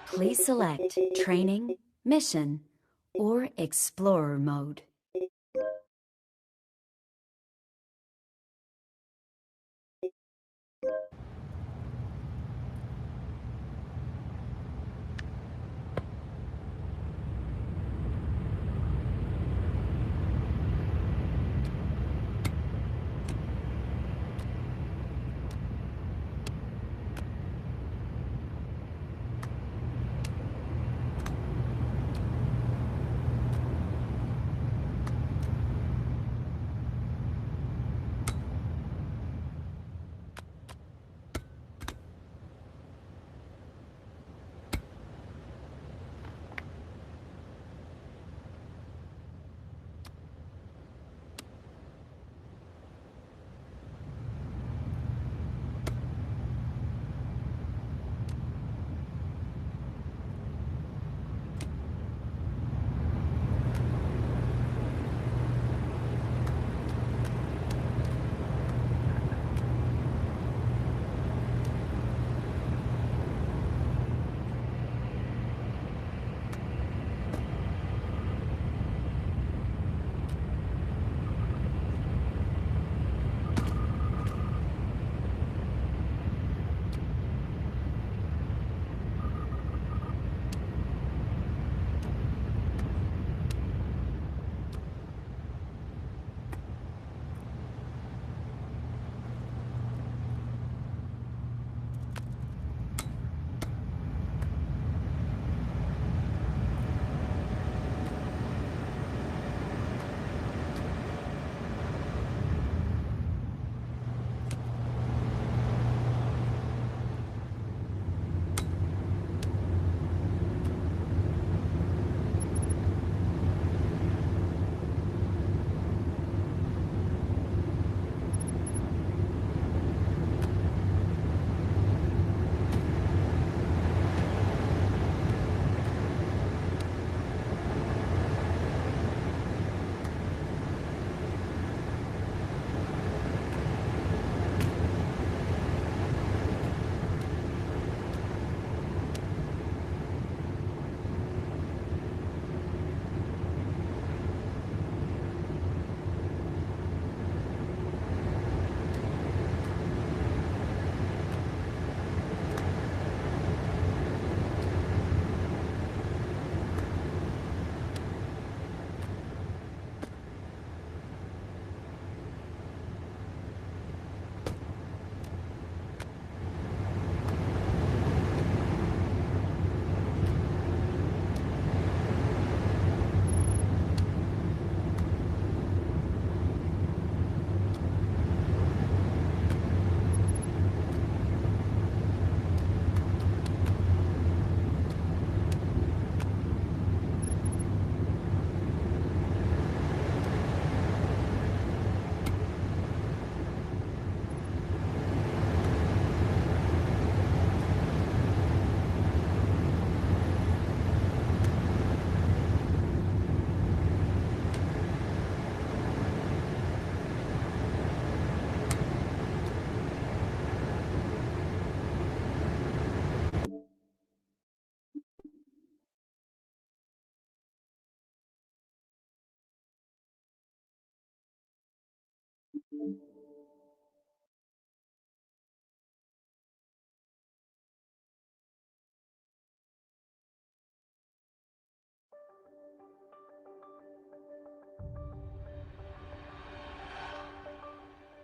Please select Training, Mission, or Explorer mode.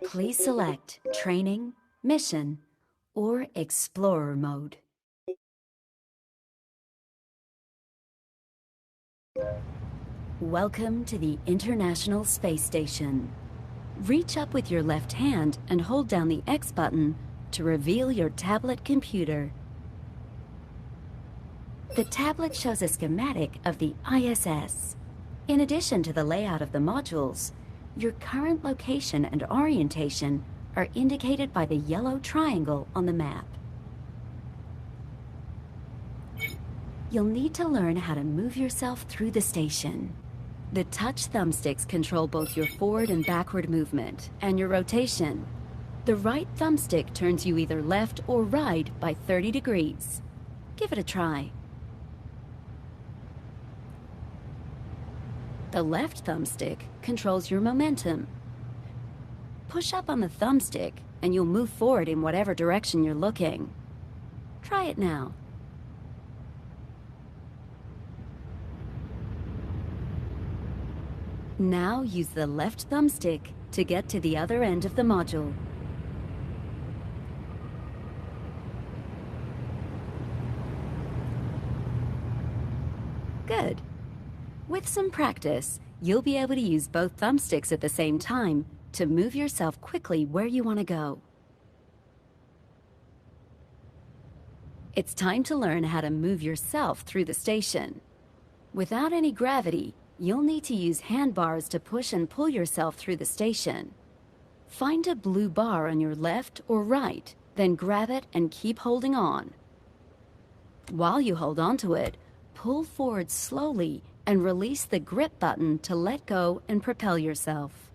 Please select Training, Mission, or Explorer mode. Welcome to the International Space Station. Reach up with your left hand and hold down the X button to reveal your tablet computer. The tablet shows a schematic of the ISS. In addition to the layout of the modules, your current location and orientation are indicated by the yellow triangle on the map. You'll need to learn how to move yourself through the station. The touch thumbsticks control both your forward and backward movement and your rotation. The right thumbstick turns you either left or right by 30 degrees. Give it a try. The left thumbstick controls your momentum. Push up on the thumbstick and you'll move forward in whatever direction you're looking. Try it now. Now use the left thumbstick to get to the other end of the module. Good. With some practice, you'll be able to use both thumbsticks at the same time to move yourself quickly where you want to go. It's time to learn how to move yourself through the station. Without any gravity, you'll need to use handbars to push and pull yourself through the station. Find a blue bar on your left or right, then grab it and keep holding on. While you hold onto it, pull forward slowly and release the grip button to let go and propel yourself.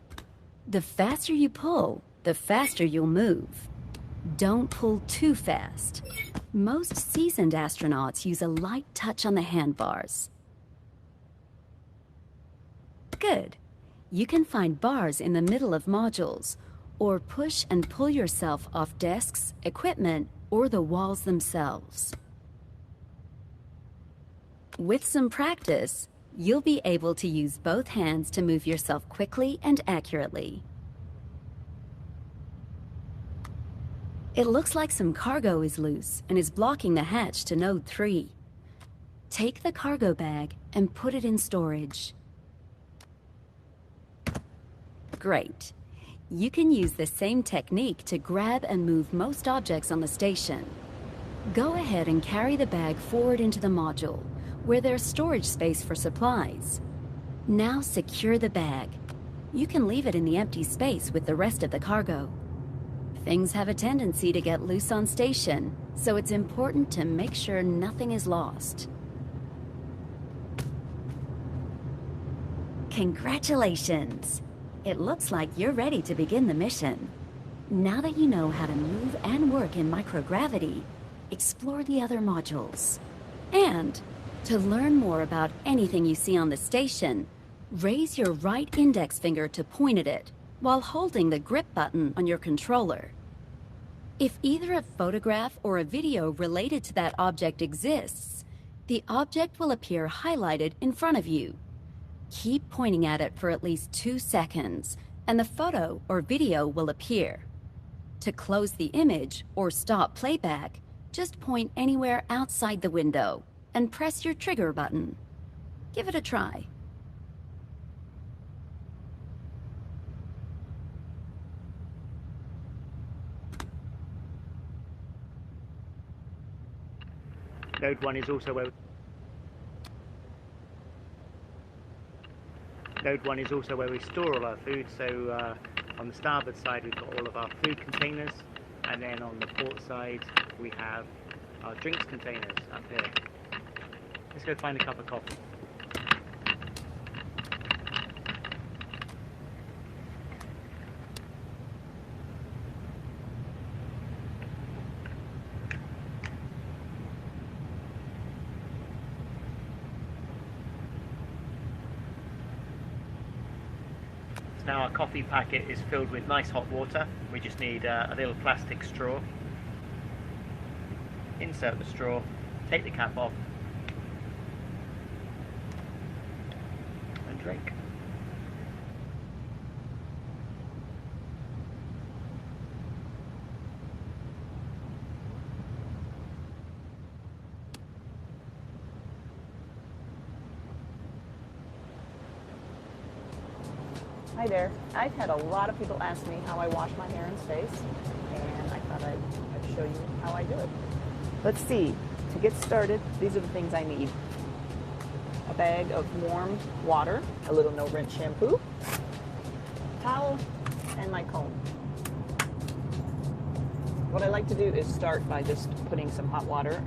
The faster you pull, the faster you'll move. Don't pull too fast. Most seasoned astronauts use a light touch on the handbars. Good. You can find bars in the middle of modules, or push and pull yourself off desks, equipment, or the walls themselves. With some practice, you'll be able to use both hands to move yourself quickly and accurately. It looks like some cargo is loose and is blocking the hatch to Node 3. Take the cargo bag and put it in storage. Great. You can use the same technique to grab and move most objects on the station. Go ahead and carry the bag forward into the module, where there's storage space for supplies. Now secure the bag. You can leave it in the empty space with the rest of the cargo. Things have a tendency to get loose on station, so it's important to make sure nothing is lost. Congratulations! It looks like you're ready to begin the mission. Now that you know how to move and work in microgravity, explore the other modules. And to learn more about anything you see on the station, raise your right index finger to point at it while holding the grip button on your controller. If either a photograph or a video related to that object exists, the object will appear highlighted in front of you. Keep pointing at it for at least 2 seconds, and the photo or video will appear. To close the image or stop playback, just point anywhere outside the window and press your trigger button. Give it a try. Node 1 is also where we store all our food. So on the starboard side we've got all of our food containers, and then on the port side we have our drinks containers up here. Let's go find a cup of coffee. Now our coffee packet is filled with nice hot water. We just need a little plastic straw. Insert the straw, take the cap off, and drink. Hi there. I've had a lot of people ask me how I wash my hair and face, and I thought I'd show you how I do it. Let's see. To get started, these are the things I need. A bag of warm water, a little no-rinse shampoo, towel, and my comb. What I like to do is start by just putting some hot water,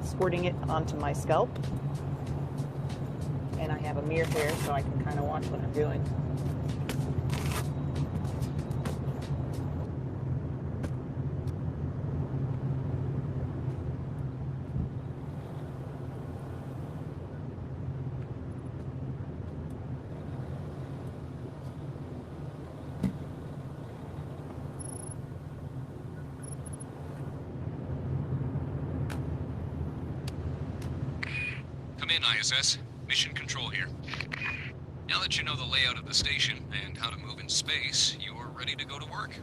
squirting it onto my scalp, and I have a mirror here so I can kind of watch what I'm doing. Come in, ISS. Mission Control here. Now that you know the layout of the station and how to move in space, you are ready to go to work.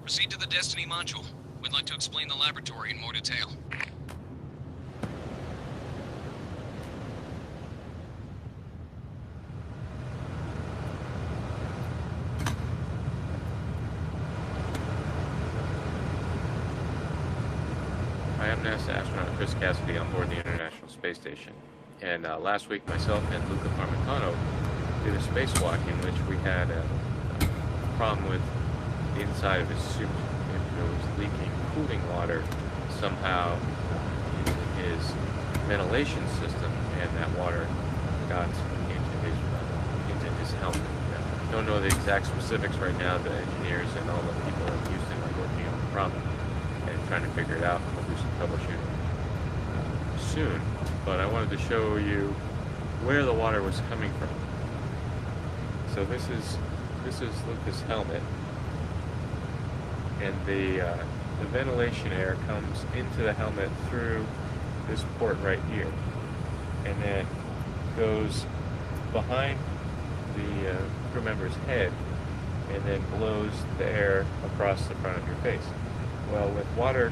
Proceed to the Destiny module. We'd like to explain the laboratory in more detail. Hi, I'm NASA astronaut Chris Cassidy on board the International Space Station. And last week, myself and Luca Parmicano did a spacewalk in which we had a problem with the inside of his suit. There was leaking cooling water somehow into his ventilation system, and that water got into his helmet. Don't know the exact specifics right now. The engineers and all the people in Houston are working on the problem and trying to figure it out. We'll do some troubleshooting soon. But I wanted to show you where the water was coming from. So this is Luca's helmet, and the ventilation air comes into the helmet through this port right here, and then goes behind the crew member's head, and then blows the air across the front of your face. Well, with water,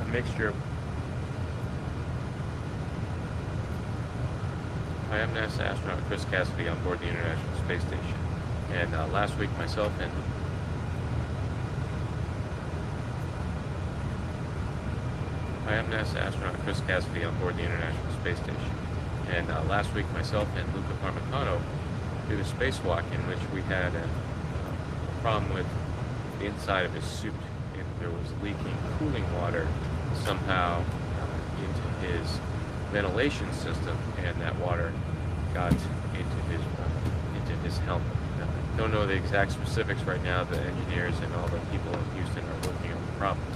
a mixture of... Hi, I'm NASA astronaut Chris Cassidy on board the International Space Station. And last week, myself and... Hi, I'm NASA astronaut Chris Cassidy on board the International Space Station. And last week, myself and Luca Parmicano did a spacewalk in which we had a problem with the inside of his suit. There was leaking cooling water somehow into his ventilation system, and that water got into his helmet. Don't know the exact specifics right now. The engineers and all the people in Houston are working on the problem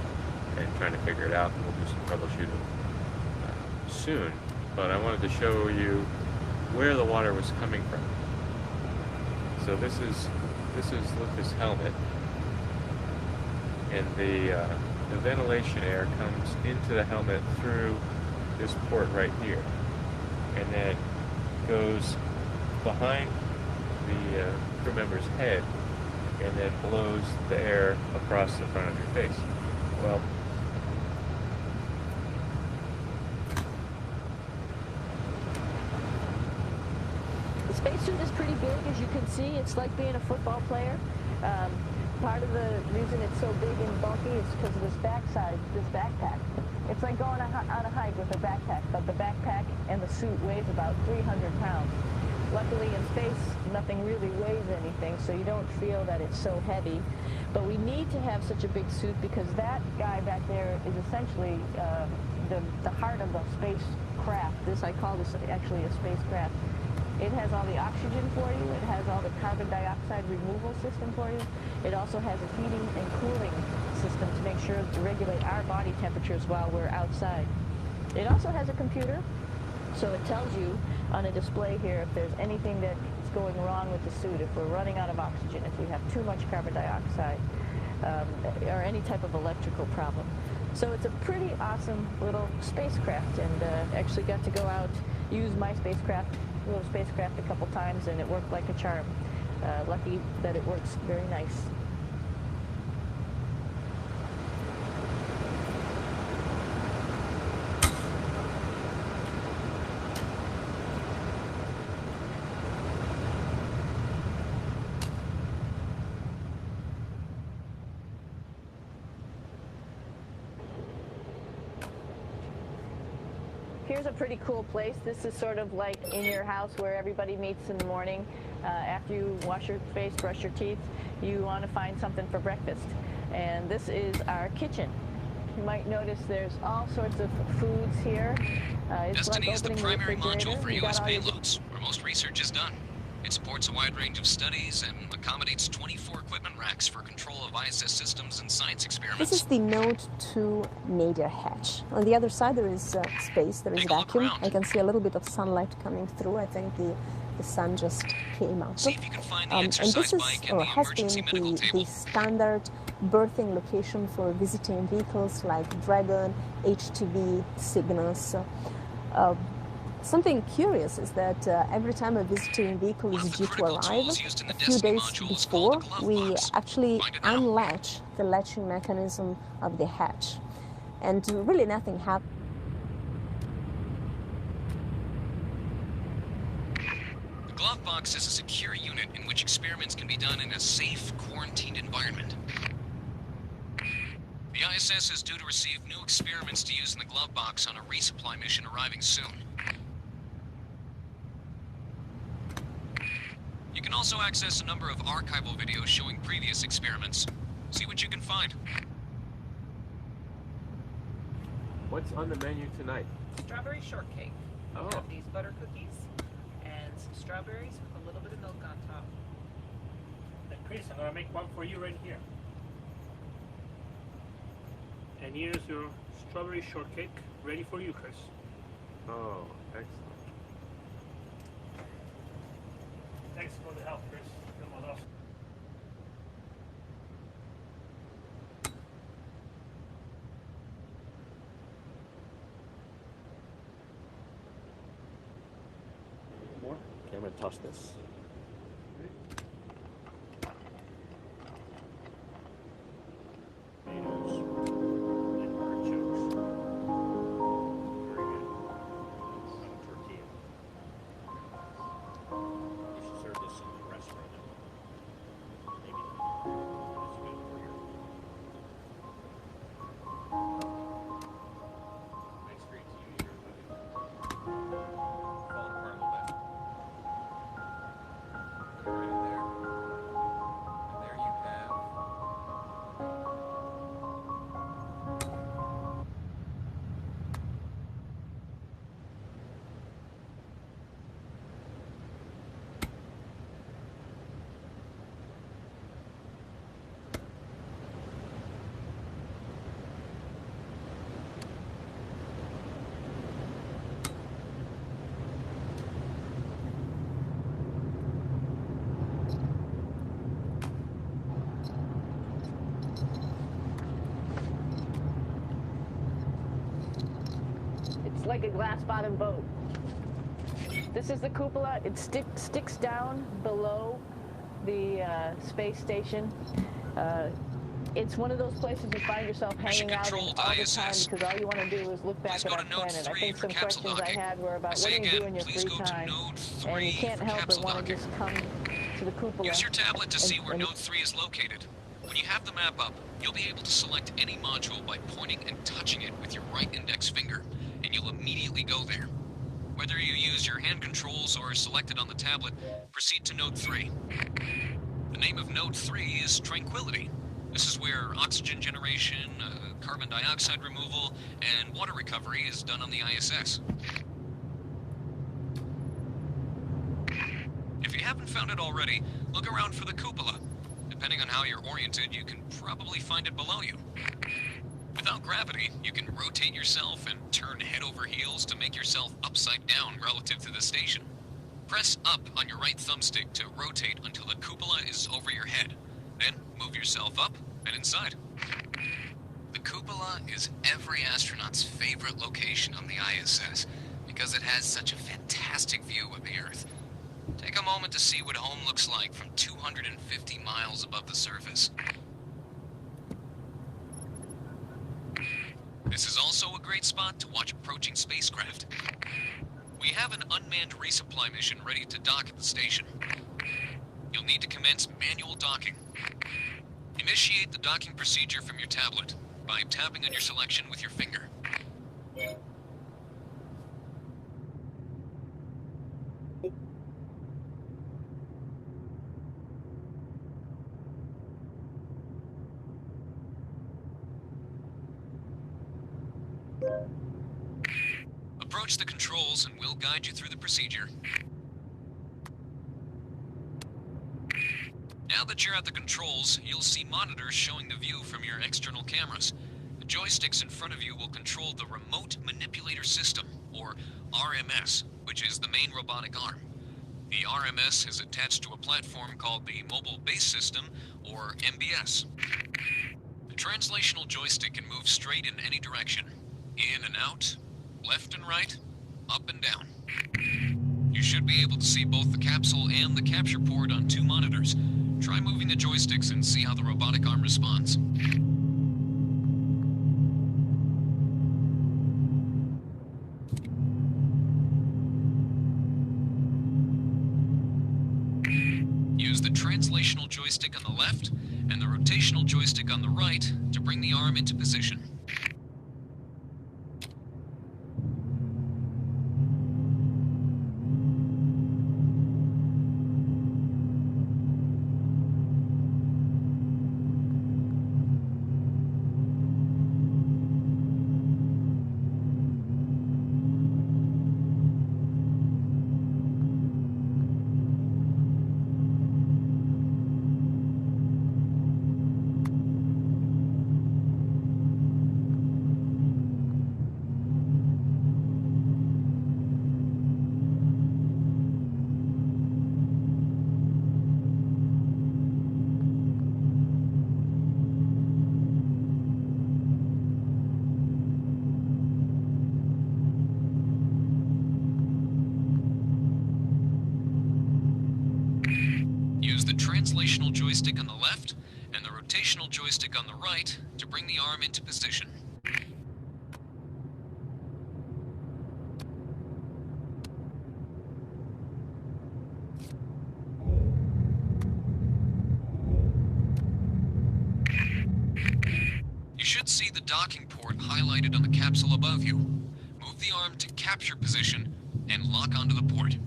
and trying to figure it out, and we'll do some troubleshooting soon. But I wanted to show you where the water was coming from. So this is Luca's helmet, and the ventilation air comes into the helmet through this port right here, and then goes behind the crew member's head, and then blows the air across the front of your face. Well, the spacesuit is pretty big, as you can see. It's like being a football player. Part of the reason it's so big and bulky is because of this backside, this backpack. It's like going on a hike with a backpack, but the backpack and the suit weighs about 300 pounds. Luckily in space, nothing really weighs anything, so you don't feel that it's so heavy. But we need to have such a big suit because that guy back there is essentially the heart of the spacecraft. I call this actually a spacecraft. It has all the oxygen for you. It has all the carbon dioxide removal system for you. It also has a heating and cooling system to make sure to regulate our body temperatures while we're outside. It also has a computer, so it tells you on a display here if there's anything that's going wrong with the suit, if we're running out of oxygen, if we have too much carbon dioxide, or any type of electrical problem. So it's a pretty awesome little spacecraft, and actually got to go out, use my little spacecraft a couple times, and it worked like a charm. Lucky that it works very nice. Here's a pretty cool place. This is sort of like in your house where everybody meets in the morning. After you wash your face, brush your teeth, you want to find something for breakfast. And this is our kitchen. You might notice there's all sorts of foods here. It's Destiny like is the opening a primary refrigerator. module for You got U.S. all your- payloads, where most research is done. It supports a wide range of studies and accommodates 24 equipment racks for control of ISS systems and science experiments. This is the Node 2 nadir hatch. On the other side there is space, there is Take a look vacuum. around. I can see a little bit of sunlight coming through. I think the sun just came out. See if you can find the and exercise this is, bike and or the has been emergency medical the table. standard berthing location for visiting vehicles like Dragon, HTV, Cygnus. Something curious is that every time a visiting vehicle is due to arrive, a few days before, we actually unlatch the latching mechanism of the hatch. And really nothing happens. The glove box is a secure unit in which experiments can be done in a safe, quarantined environment. The ISS is due to receive new experiments to use in the glove box on a resupply mission arriving soon. You can also access a number of archival videos showing previous experiments. See what you can find. What's on the menu tonight? Strawberry shortcake. Oh. We have these butter cookies and some strawberries with a little bit of milk on top. And Chris, I'm gonna make one for you right here. And here's your strawberry shortcake ready for you, Chris. Oh, excellent. Thanks for the help, Chris. You're my love. More? Okay, I'm gonna toss this. Potatoes and artichokes. Very good. On a tortilla. You should serve this in the restaurant. Maybe it's good for your. Nice great to you here, buddy. Falling apart a little bit. Right in there. And there you have. It's like a glass-bottom boat. This is the cupola. It sticks down below the space station. It's one of those places you find yourself Mission hanging out in control to all the ISS. time because all you want to do is look back Please at go our to node planet. I 3 think for some capsule questions docking. I had were I about say what do you do again, in your please free go to time, node and 3 you can't for help but capsule want to docking. just come to the cupola. Use your tablet to see where and- node 3 is located. When you have the map up, you'll be able to select any module by pointing and touching it with your right index finger, and you'll immediately go there. Whether you use your hand controls or select it on the tablet, proceed to node 3. The name of node 3 is Tranquility. This is where oxygen generation, carbon dioxide removal, and water recovery is done on the ISS. If you haven't found it already, look around for the cupola. Depending on how you're oriented, you can probably find it below you. Without gravity, you can rotate yourself and turn head over heels to make yourself upside down relative to the station. Press up on your right thumbstick to rotate until the cupola is over your head. Then move yourself up and inside. The cupola is every astronaut's favorite location on the ISS because it has such a fantastic view of the Earth. Take a moment to see what home looks like from 250 miles above the surface. This is also a great spot to watch approaching spacecraft. We have an unmanned resupply mission ready to dock at the station. You'll need to commence manual docking. Initiate the docking procedure from your tablet by tapping on your selection with your finger. Approach the controls and we'll guide you through the procedure. Now that you're at the controls, you'll see monitors showing the view from your external cameras. The joysticks in front of you will control the Remote Manipulator System, or RMS, which is the main robotic arm. The RMS is attached to a platform called the Mobile Base System, or MBS. The translational joystick can move straight in any direction, in and out, left and right, up and down. You should be able to see both the capsule and the capture port on 2 monitors. Try moving the joysticks and see how the robotic arm responds. Use the translational joystick on the left and the rotational joystick on the right to bring the arm into position. Use the translational joystick on the left and the rotational joystick on the right to bring the arm into position. You should see the docking port highlighted on the capsule above you. Move the arm to capture position and lock onto the port.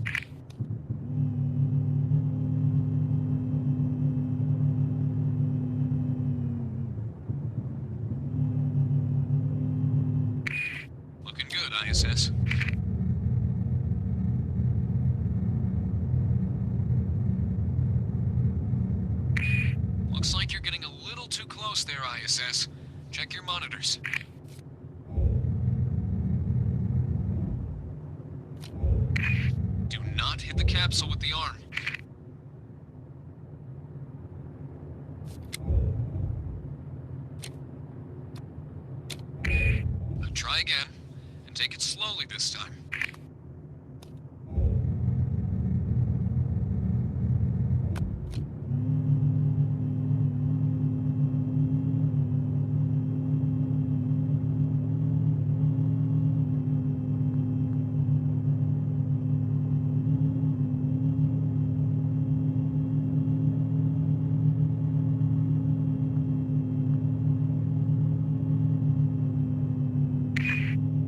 Looking good, ISS. Looks like you're getting a little too close there, ISS. Check your monitors. Do not hit the capsule with the arm. Try again, and take it slowly this time.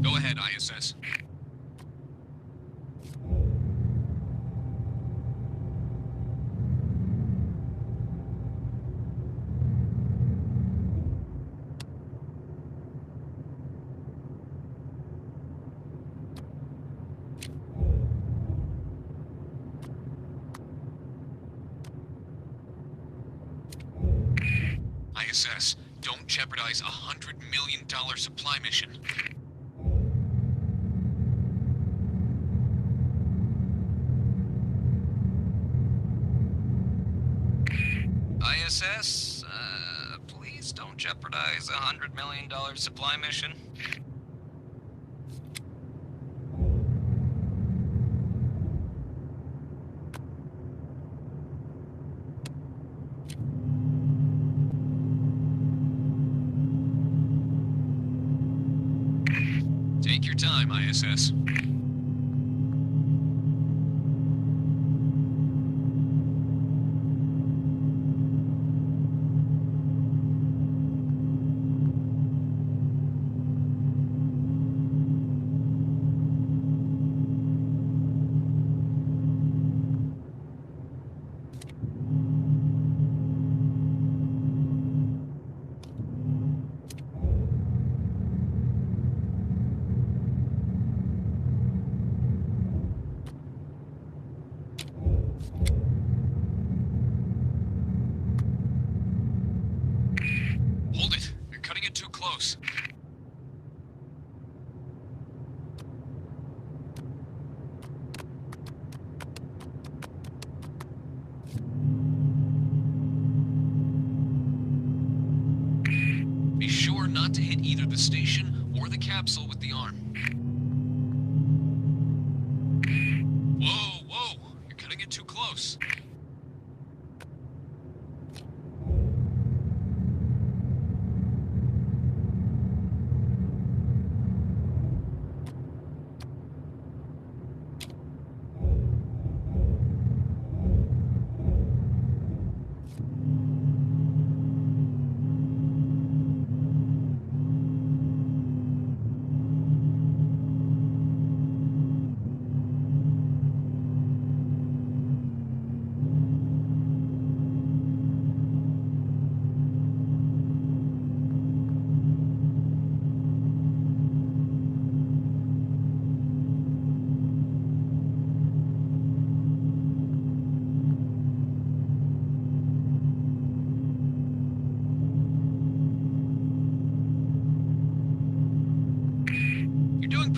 Go ahead, ISS. ISS, don't jeopardize a $100 million supply mission. ISS, please don't jeopardize a $100 million supply mission. Take your time, ISS. Hold it. You're cutting it too close. Be sure not to hit either the station or the capsule with the arm.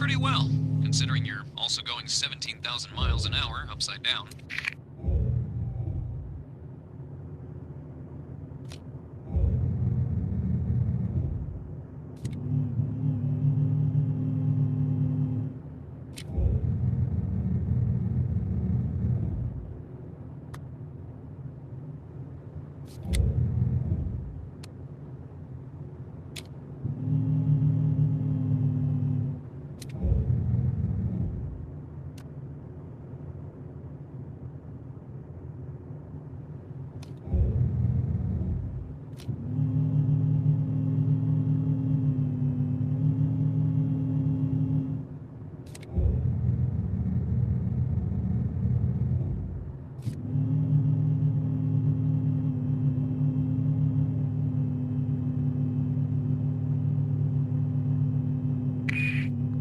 pretty well, considering you're also going 17,000 miles an hour upside down.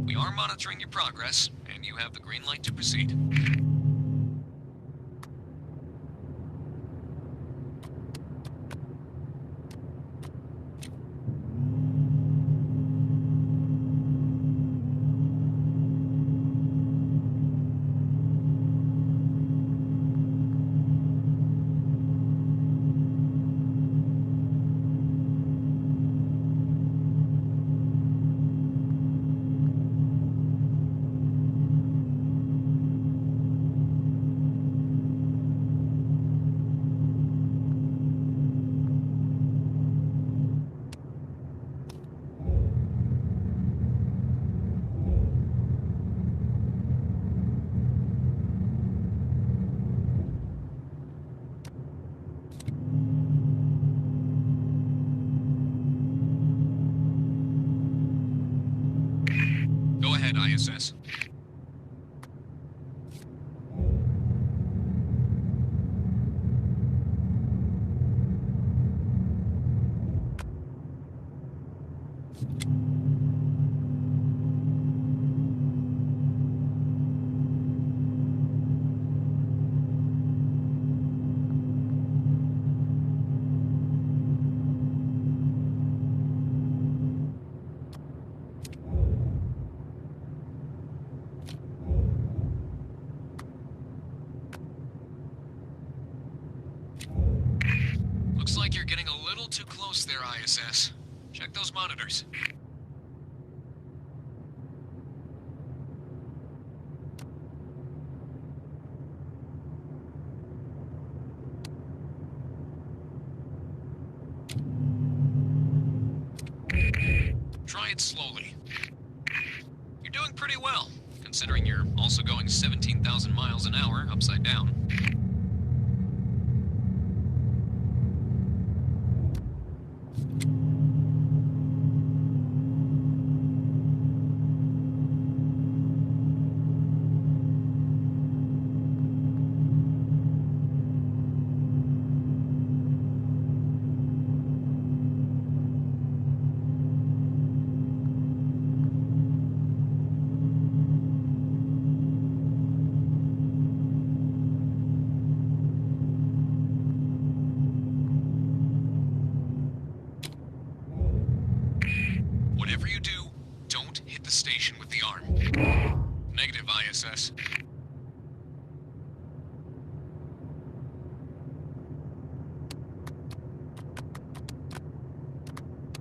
We are monitoring your progress, and you have the green light to proceed. Go ahead, ISS. Looks like you're getting a little too close there, ISS. Check those monitors. Try it slowly. You're doing pretty well, considering you're also going 17,000 miles an hour upside down. Whatever you do, don't hit the station with the arm. Negative, ISS.